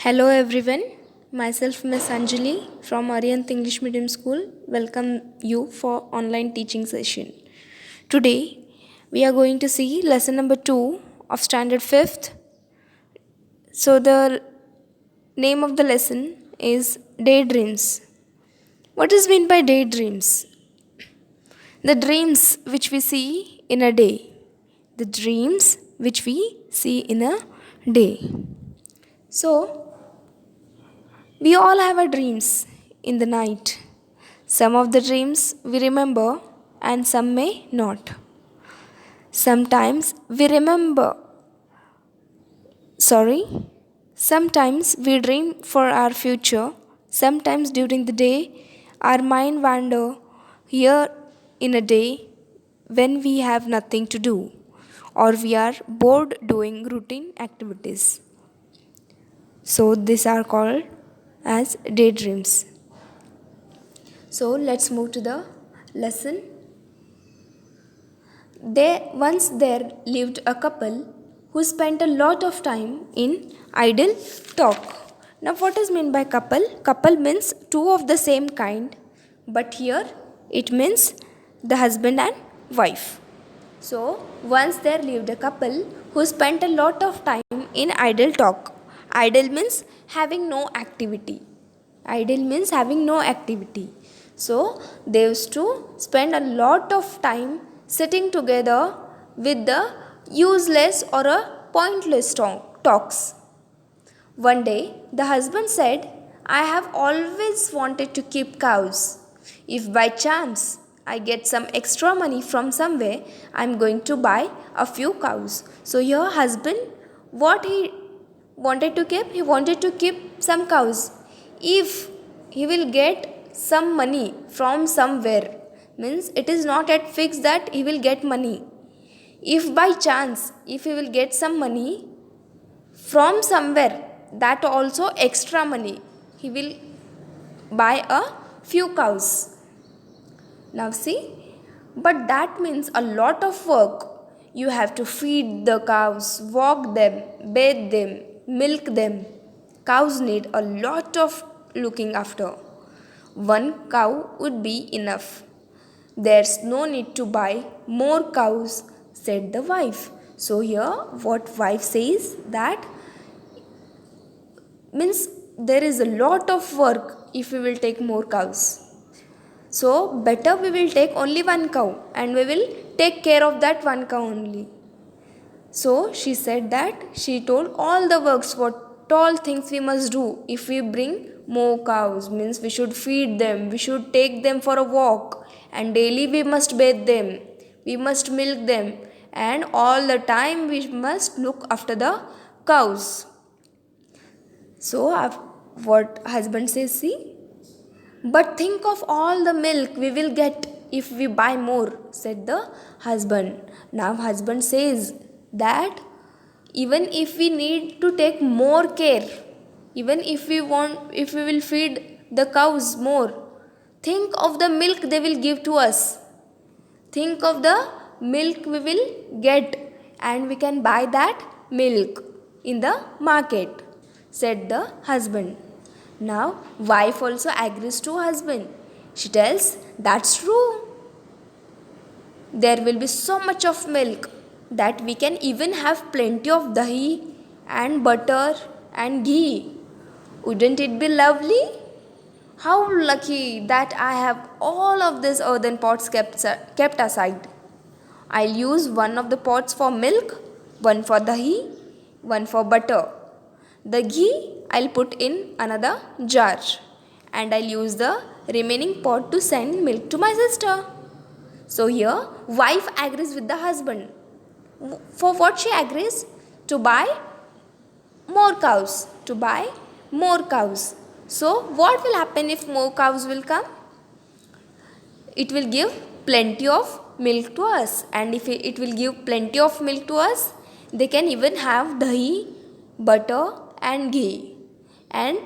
Hello everyone, myself Miss Anjali from Aryanth English Medium School welcome you for online teaching session. Today we are going to see lesson number 2 of standard 5th. So the name of the lesson is daydreams. What is meant by daydreams? The dreams which we see in a day. The dreams which we see in a day. So we all have our dreams in the night. Some of the dreams we remember and some may not. Sometimes we remember, sorry, sometimes we dream for our future. Sometimes during the day, our mind wander here in a day when we have nothing to do or we are bored doing routine activities. So these are called as daydreams. So let's move to the lesson. Once there lived a couple who spent a lot of time in idle talk. Now what is meant by couple? Couple means two of the same kind, but here it means the husband and wife. So once there lived a couple who spent a lot of time in idle talk. Idle means having no activity. Idle means having no activity. So they used to spend a lot of time sitting together with the useless or a pointless talks. One day the husband said, I have always wanted to keep cows. If by chance I get some extra money from somewhere, I am going to buy a few cows. So your husband, what he wanted to keep? He wanted to keep some cows. If he will get some money from somewhere, means it is not yet fixed that he will get money. If by chance, if he will get some money from somewhere, that also extra money, he will buy a few cows. Now see, but that means a lot of work. You have to feed the cows, walk them, bathe them, milk them. Cows need a lot of looking after. One cow would be enough. There's no need to buy more cows, said the wife. So here what wife says that means there is a lot of work if we will take more cows. So better we will take only one cow and we will take care of that one cow only. So she said that she told all the works what all things we must do if we bring more cows, means we should feed them, we should take them for a walk, and daily we must bathe them, we must milk them, and all the time we must look after the cows. So what husband says, see, but think of all the milk we will get if we buy more, said the husband. Now husband says that even if we need to take more care, even if we will feed the cows more, think of the milk they will give to us. Think of the milk we will get and we can buy that milk in the market, said the husband. Now wife also agrees to husband. She tells, that's true. There will be so much of milk that we can even have plenty of dahi and butter and ghee. Wouldn't it be lovely? How lucky that I have all of these earthen pots kept aside. I'll use one of the pots for milk, one for dahi, one for butter. The ghee I'll put in another jar and I'll use the remaining pot to send milk to my sister. So here wife agrees with the husband. For what she agrees? To buy more cows. To buy more cows. So what will happen if more cows will come? It will give plenty of milk to us, and if it will give plenty of milk to us, they can even have dahi, butter and ghee. And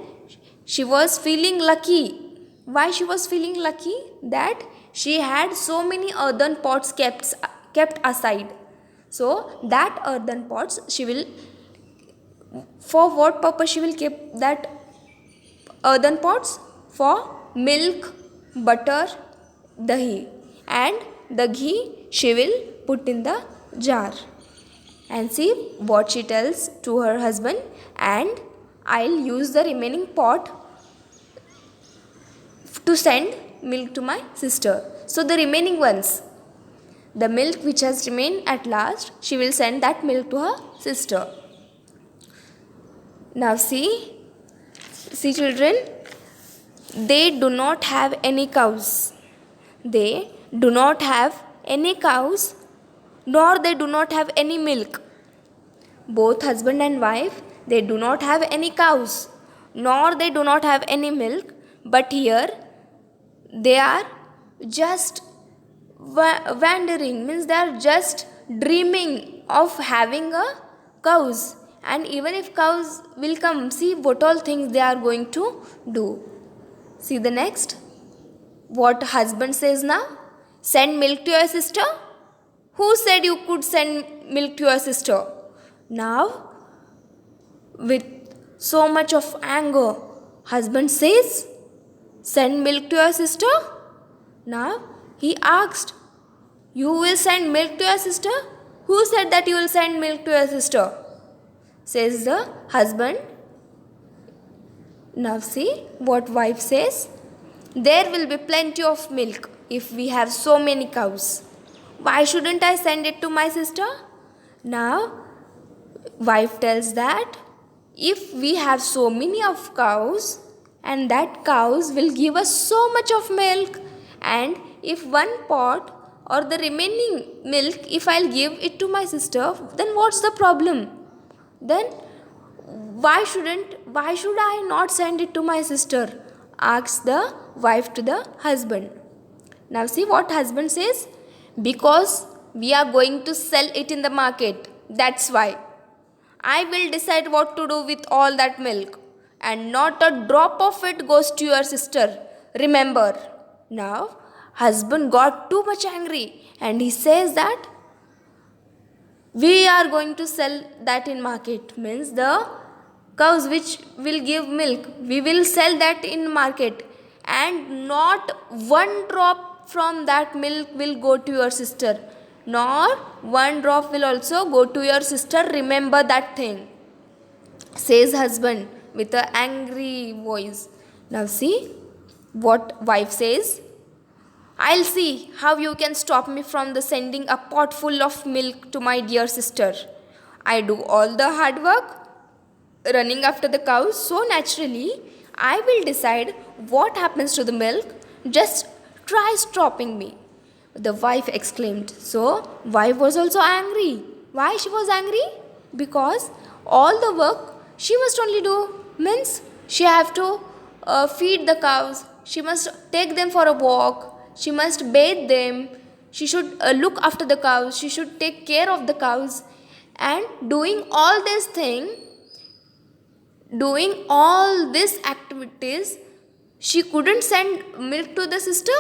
she was feeling lucky. Why she was feeling lucky? That she had so many earthen pots kept aside. So that earthen pots she will For what purpose she will keep that earthen pots? For milk, butter, dahi, and the ghee she will put in the jar. And see what she tells to her husband, and I'll use the remaining pot to send milk to my sister. So the remaining ones, the milk which has remained at last, she will send that milk to her sister. Now see children, they do not have any cows. They do not have any cows, nor they do not have any milk. Both husband and wife, they do not have any cows, nor they do not have any milk, but here they are just wandering, means they are just dreaming of having a cows. And even if cows will come, see what all things they are going to do. See the next, what husband says now, send milk to your sister. Who said you could send milk to your sister? Now with so much of anger, husband says, send milk to your sister. Now he asked, you will send milk to your sister? Who said that you will send milk to your sister? Says the husband. Now see what wife says. There will be plenty of milk if we have so many cows. Why shouldn't I send it to my sister? Now wife tells that if we have so many of cows, and that cows will give us so much of milk, and if one pot or the remaining milk, if I'll give it to my sister, then what's the problem? Then why should I not send it to my sister? Asks the wife to the husband. Now see what husband says. Because we are going to sell it in the market. That's why. I will decide what to do with all that milk. And not a drop of it goes to your sister. Remember. Now husband got too much angry, and he says that we are going to sell that in market, means the cows which will give milk, we will sell that in market, and not one drop from that milk will go to your sister, nor one drop will also go to your sister. Remember that thing, says husband with an angry voice. Now see what wife says. I'll see how you can stop me from the sending a pot full of milk to my dear sister. I do all the hard work running after the cows, so naturally I will decide what happens to the milk. Just try stopping me. The wife exclaimed. So wife was also angry. Why she was angry? Because all the work she must only do, means she have to feed the cows, she must take them for a walk, she must bathe them, she should look after the cows, she should take care of the cows, and doing all these activities, she couldn't send milk to the sister.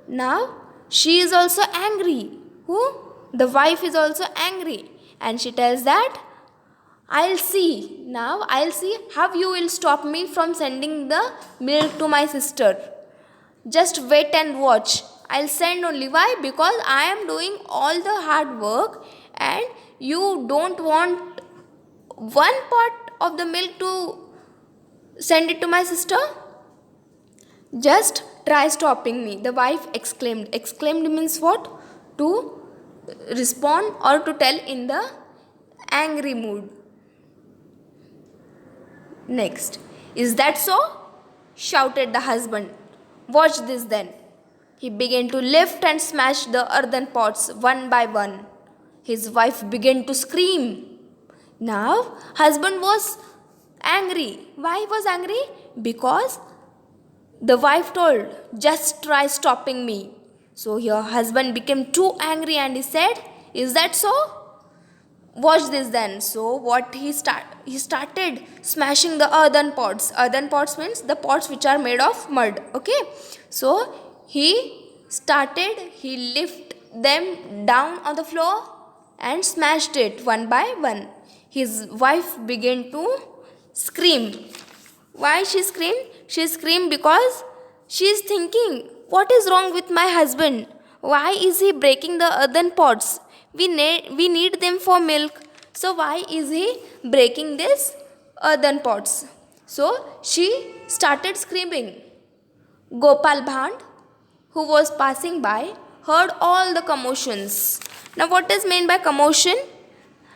Now she is also angry. Who? The wife is also angry, and she tells that I'll see how you will stop me from sending the milk to my sister. Just wait and watch. I'll send only. Why? Because I am doing all the hard work, and you don't want one pot of the milk to send it to my sister? Just try stopping me. The wife exclaimed. Exclaimed means what? To respond or to tell in the angry mood. Next. Is that so? Shouted the husband. Watch this then. He began to lift and smash the earthen pots one by one. His wife began to scream. Now, husband was angry. Why he was angry? Because the wife told, just try stopping me. So your husband became too angry, and he said, is that so? Watch this then. So what he started smashing the earthen pots. Earthen pots means the pots which are made of mud. Okay. So he lifted them down on the floor and smashed it one by one. his wife began to scream. Why she screamed? She screamed because she is thinking, what is wrong with my husband? Why is he breaking the earthen pots? We need them for milk. So why is he breaking this earthen pots? So she started screaming. Gopal Bhand, who was passing by, heard all the commotions. Now what is meant by commotion?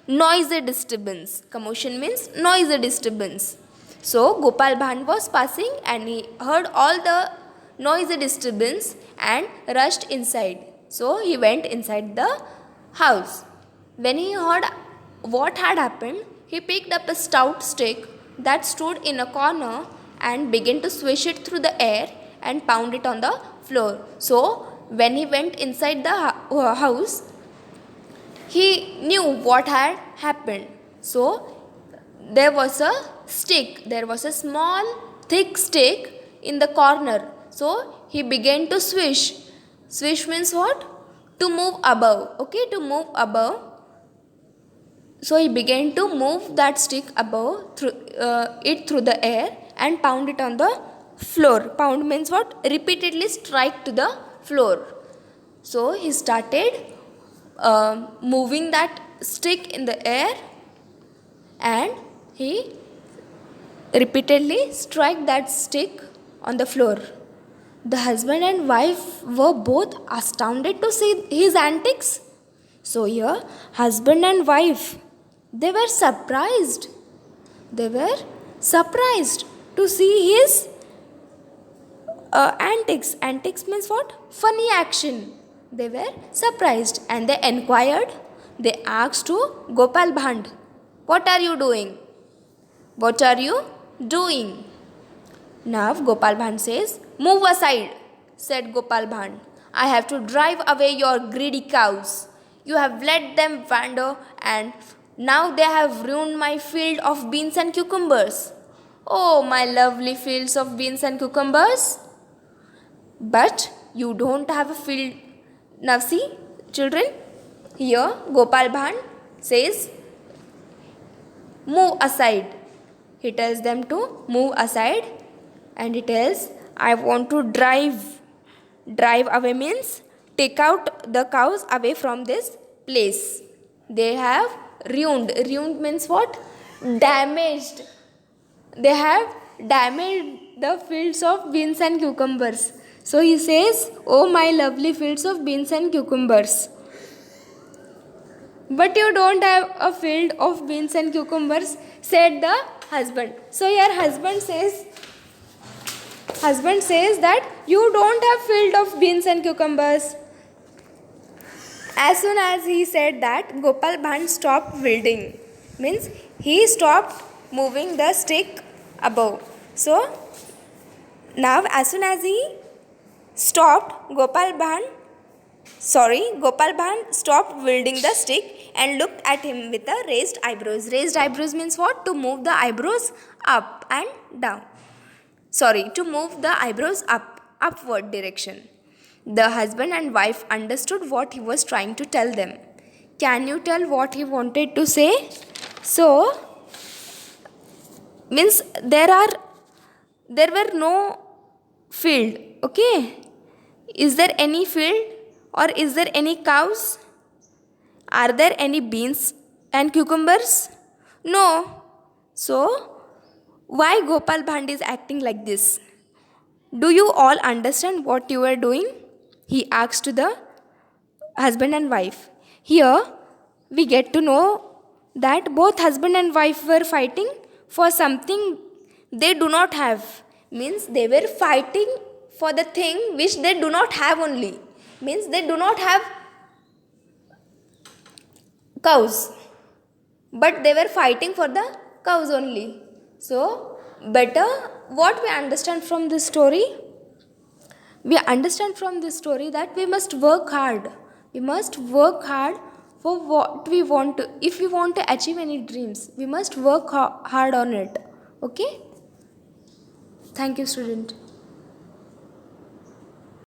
Noisy disturbance. Commotion means noisy disturbance. So Gopal Bhand was passing and he heard all the noisy disturbance and rushed inside. So he went inside the house. When he heard what had happened, he picked up a stout stick that stood in a corner and began to swish it through the air and pound it on the floor. So when he went inside the house, he knew what had happened. So there was a stick, there was a small thick stick in the corner. So he began to swish. Swish means what? To move above. Okay, to move above. So he began to move that stick above through the air and pound it on the floor. Pound means what? Repeatedly strike to the floor. So he started moving that stick in the air and he repeatedly strike that stick on the floor. The husband and wife were both astounded to see his antics. So here, husband and wife, they were surprised. They were surprised to see his antics. Antics means what? Funny action. They were surprised and they inquired. They asked to Gopal Bhand, what are you doing? What are you doing? Now Gopal Bhand says, move aside, said Gopal Bhand. I have to drive away your greedy cows. You have let them wander and now they have ruined my field of beans and cucumbers. Oh, my lovely fields of beans and cucumbers. But you don't have a field. Now see, children, here Gopal Bhand says, move aside. He tells them to move aside and he tells, I want to drive. Drive away means take out the cows away from this place. They have ruined. Ruined means what? Damaged. They have damaged the fields of beans and cucumbers. So he says, oh my lovely fields of beans and cucumbers. But you don't have a field of beans and cucumbers, said the husband. So here husband says that you don't have field of beans and cucumbers. As soon as he said that, Gopal Bhand stopped wielding. Means he stopped moving the stick above. So now as soon as he stopped, Gopal Bhand stopped wielding the stick and looked at him with a raised eyebrows. Raised eyebrows means what? To move the eyebrows up and down. To move the eyebrows upward direction. The husband and wife understood what he was trying to tell them. Can you tell what he wanted to say? So, means there were no field. Okay? Is there any field or is there any cows? Are there any beans and cucumbers? No. So, why Gopal Bhand is acting like this? Do you all understand what you are doing? He asked to the husband and wife. Here, we get to know that both husband and wife were fighting for something they do not have. Means they were fighting for the thing which they do not have only. Means they do not have cows. But they were fighting for the cows only. So, better what we understand from this story? We understand from this story that we must work hard. We must work hard for what we want to. If we want to achieve any dreams, we must work hard on it. Okay? Thank you, student.